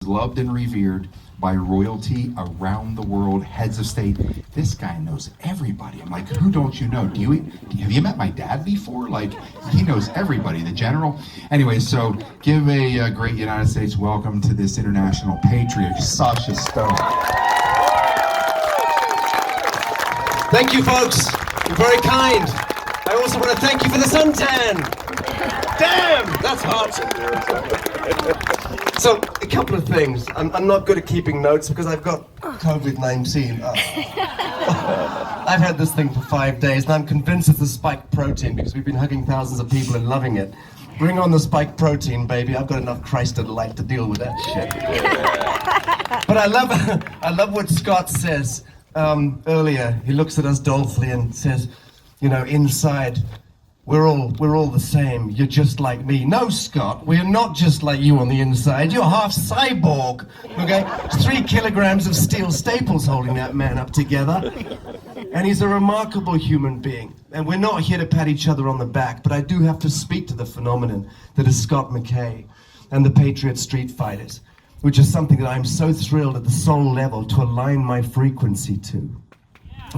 loved and revered by royalty around the world, heads of state. This guy knows everybody. I'm like, who don't you know? Have you met my dad before? Like, he knows everybody, the general. Anyway, so give a great United States welcome to this international patriot, Sacha Stone. Thank you, folks. You're very kind. I also want to thank you for the suntan. Damn, that's hot. So, a couple of things. I'm not good at keeping notes because I've got COVID-19. I've had this thing for 5 days and I'm convinced it's the spike protein because we've been hugging thousands of people and loving it. Bring on the spike protein, baby. I've got enough Christ in life to deal with that shit. But I love what Scott says earlier. He looks at us dolefully and says, you know, inside, we're all the same. You're just like me. No, Scott, we're not just like you on the inside. You're half cyborg, okay? 3 kilograms of steel staples holding that man up together. And he's a remarkable human being. And we're not here to pat each other on the back, but I do have to speak to the phenomenon that is Scott McKay and the Patriot Street Fighters, which is something that I'm so thrilled at the soul level to align my frequency to.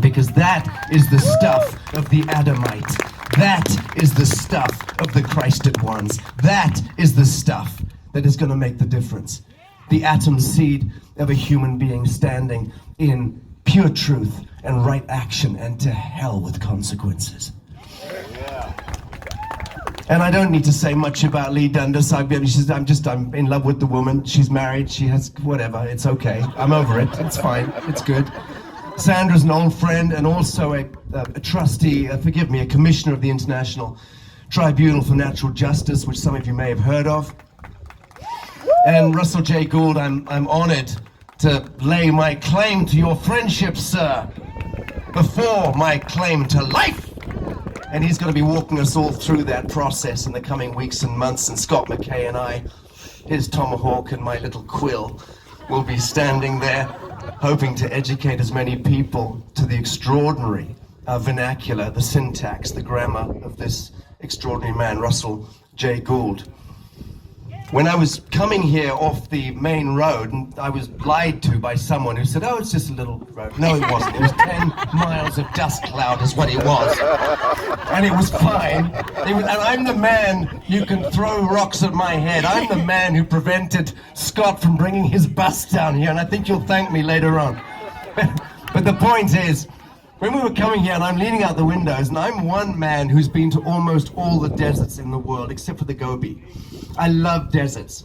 Because that is the stuff of the Adamite. That is the stuff of the Christed ones. That is the stuff that is going to make the difference. The atom seed of a human being standing in pure truth and right action, and to hell with consequences. And I don't need to say much about Lee Dundas. I'm in love with the woman. She's married. She has whatever. It's okay. I'm over it. It's fine. It's good. Sandra's an old friend and also a trustee, forgive me, a commissioner of the International Tribunal for Natural Justice, which some of you may have heard of. And Russell J. Gould, I'm honored to lay my claim to your friendship, sir, before my claim to life. And he's going to be walking us all through that process in the coming weeks and months. And Scott McKay and I, his tomahawk and my little quill, will be standing there hoping to educate as many people to the extraordinary vernacular, the syntax, the grammar of this extraordinary man, Russell J. Gould. When I was coming here off the main road, and I was lied to by someone who said, oh, it's just a little road. No, it wasn't. It was 10 miles of dust cloud is what it was. And it was fine. And I'm the man you can throw rocks at my head. I'm the man who prevented Scott from bringing his bus down here, and I think you'll thank me later on. But the point is, when we were coming here, and I'm leaning out the windows, and I'm one man who's been to almost all the deserts in the world, except for the Gobi. I love deserts,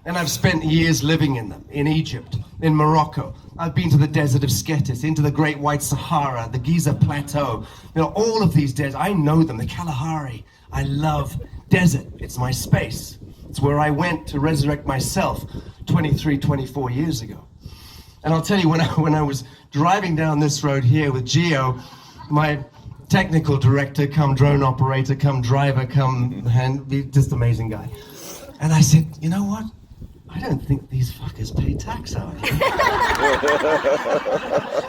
and I've spent years living in them, in Egypt, in Morocco. I've been to the desert of Sketis, into the Great White Sahara, the Giza Plateau, you know, all of these deserts. I know them, the Kalahari. I love desert. It's my space. It's where I went to resurrect myself 24 years ago. And I'll tell you, when I was driving down this road here with Gio, my technical director, come drone operator, come driver, come just amazing guy. And I said, you know what? I don't think these fuckers pay tax out here.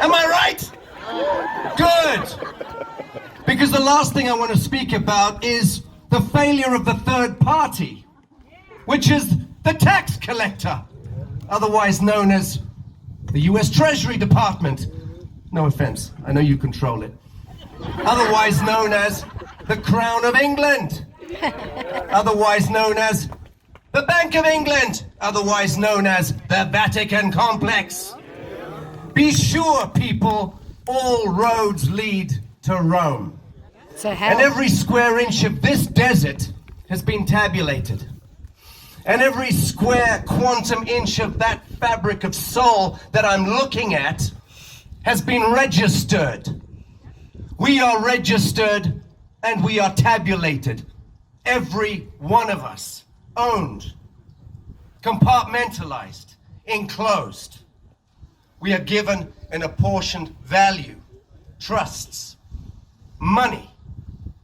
Am I right? Good. Because the last thing I want to speak about is the failure of the third party, which is the tax collector, otherwise known as the US Treasury Department. No offense, I know you control it. Otherwise known as the Crown of England. Otherwise known as the Bank of England. Otherwise known as the Vatican Complex. Be sure, people, all roads lead to Rome. And every square inch of this desert has been tabulated. And every square quantum inch of that fabric of soul that I'm looking at has been registered. We are registered and we are tabulated. Every one of us. Owned, compartmentalized, enclosed. We are given an apportioned value, trusts, money,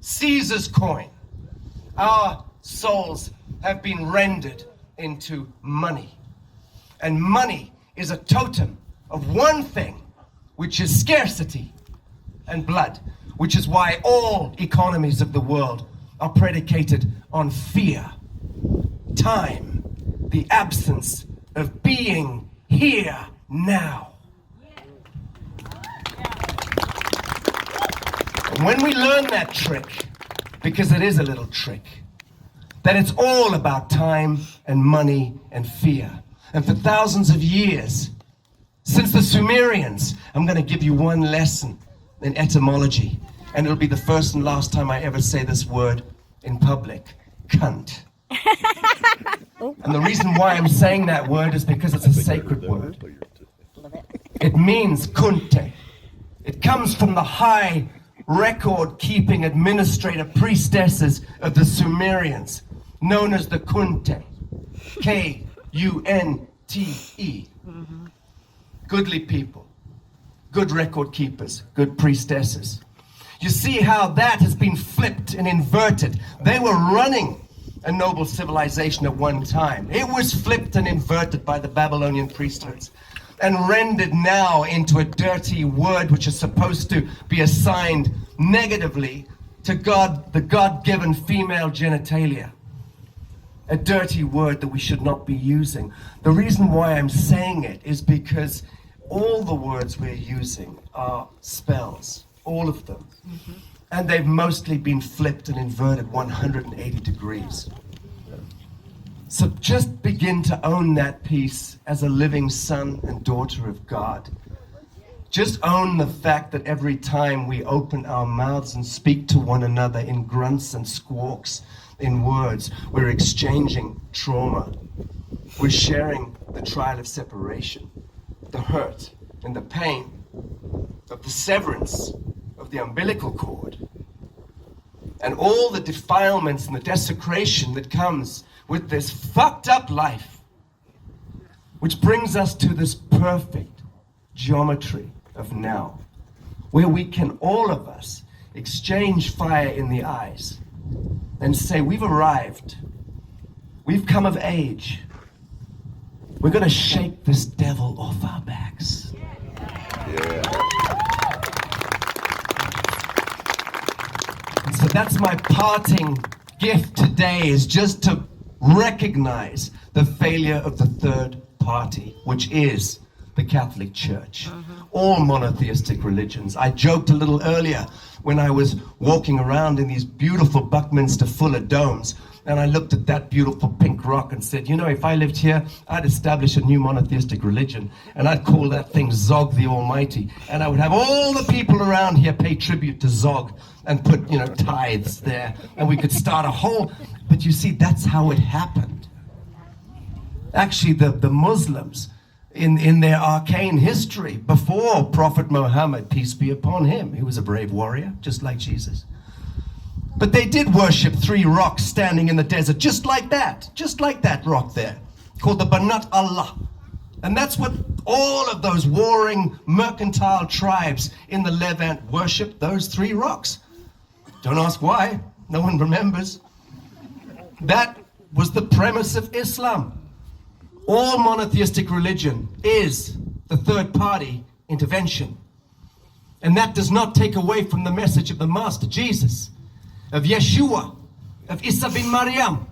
Caesar's coin. Our souls have been rendered into money. And money is a totem of one thing, which is scarcity and blood, which is why all economies of the world are predicated on fear. Time, the absence of being here now. And when we learn that trick, because it is a little trick, that it's all about time and money and fear. And for thousands of years, since the Sumerians, I'm going to give you one lesson in etymology. And it'll be the first and last time I ever say this word in public. Cunt. And the reason why I'm saying that word is because it's a sacred word. It means kunte. It comes from the high record-keeping administrator priestesses of the Sumerians, known as the kunte. K-U-N-T-E. Goodly people, good record keepers, good priestesses. You see how that has been flipped and inverted. They were running a noble civilization at one time. It was flipped and inverted by the Babylonian priesthoods and rendered now into a dirty word which is supposed to be assigned negatively to God, the God-given female genitalia. A dirty word that we should not be using. The reason why I'm saying it is because all the words we're using are spells, all of them. And they've mostly been flipped and inverted 180 degrees. So just begin to own that piece as a living son and daughter of God. Just own the fact that every time we open our mouths and speak to one another in grunts and squawks, in words, we're exchanging trauma. We're sharing the trial of separation, the hurt and the pain of the severance of the umbilical cord, and all the defilements and the desecration that comes with this fucked up life, which brings us to this perfect geometry of now, where we can, all of us, exchange fire in the eyes and say, we've arrived, we've come of age, we're going to shake this devil off our backs. So that's my parting gift today, is just to recognize the failure of the third party, which is the Catholic Church. All monotheistic religions. I joked a little earlier when I was walking around in these beautiful Buckminster Fuller domes, and I looked at that beautiful pink rock and said, you know, if I lived here, I'd establish a new monotheistic religion, and I'd call that thing Zog the Almighty, and I would have all the people around here pay tribute to Zog and put, you know, tithes there, and we could start a whole... But you see, that's how it happened. Actually, the Muslims, in their arcane history, before Prophet Muhammad, peace be upon him, he was a brave warrior, just like Jesus. But they did worship 3 rocks standing in the desert, just like that rock there, called the Banat Allah. And that's what all of those warring mercantile tribes in the Levant worshipped, those 3 rocks. Don't ask why, no one remembers. That was the premise of Islam. All monotheistic religion is the third party intervention. And that does not take away from the message of the Master Jesus, of Yeshua, of Isa bin Maryam.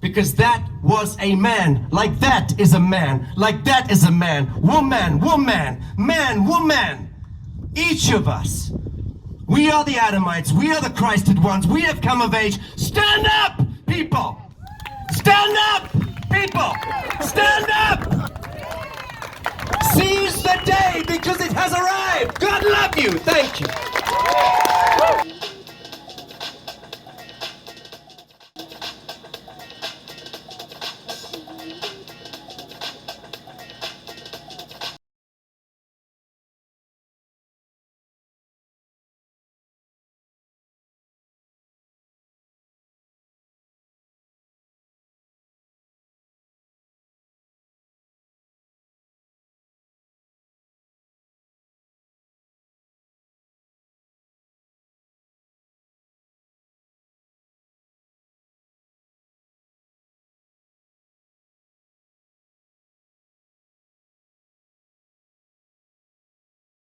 Because that was a man, like that is a man, like that is a man, woman, woman, man, woman. Each of us, we are the Adamites, we are the Christed ones, we have come of age. Stand up, people! Stand up, people! Stand up! Seize the day because it has arrived. God love you. Thank you.